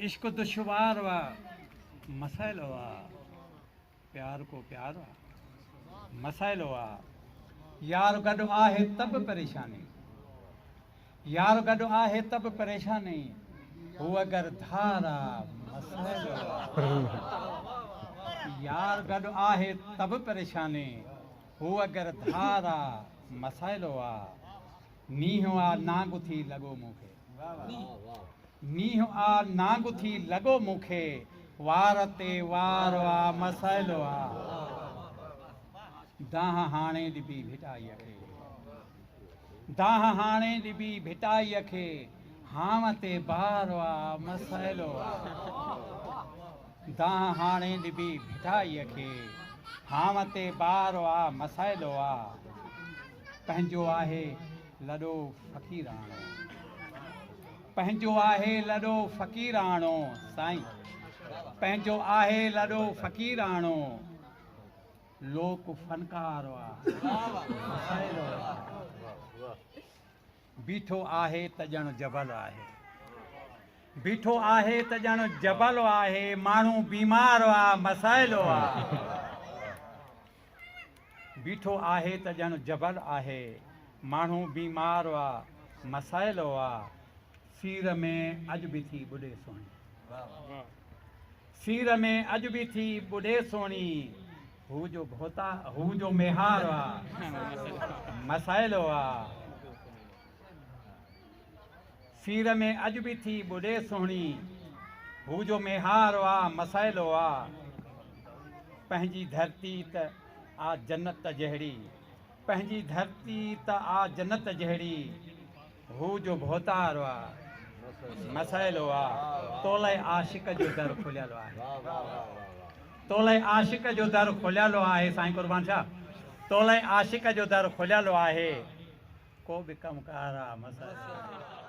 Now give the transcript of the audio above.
इश्क दुश्वार वा मसाइल वा प्यार को प्यार वा मसाइल वा यार गॾु आहे तब परेशानी यार गॾु आहे तब परेशानी हू अगर धारा मसाइल वा यार गॾु आहे तब परेशानी हू अगर धारा मसाइल वा नींहुं आ नांग थी लॻो मूंखे नींहुं आ नांग थी लॻो मूंखे वार ते वार वा मसाइल वा दाह हाणे ॾिबी भिटाईअ खे दाह हाणे ॾिबी भिटाईअ खे हाम ते बार वा मसाइल वा दाह हाणे ॾिबी भिटाईअ खे हाम ते बार वा मसाइल वा पंहिंजो आहे लॾो फ़क़ीराणो पंहिंजो आहे लॾो फ़क़ीराणो साईं पंहिंजो आहे लॾो फ़क़ीराणो लोक फनकार वा मसाइल वा बीठो आहे त ॼण जबल आहे बीठो आहे त ॼण जबल आहे माण्हू बीमार वा मसाइल वा बीठो आहे त ॼण जबल आहे माण्हू बीमार वा मसाइल वा सीर में अॼु बि थी ॿुॾे सोणी सीर में अॼु बि थी ॿुॾे सोणी हू जो भोता हू जो मेहार वा मसाइल वा सीर में अॼु बि थी ॿुॾे सोणी हू जो मेहार वा मसाइल वा पंहिंजी धरती त आ जन्नत जहिड़ी पंहिंजी धरती त आ जन्नत जहिड़ी हू जो भोतार वा मसाइल वा तोले आशिक जो दर खुलियल आहे तोले आशिक जो दर खुलियल आहे साईं कुर्बान शाह तोले आशिक जो दर खुलियल आहे को बि कमु कार आहे मसाइल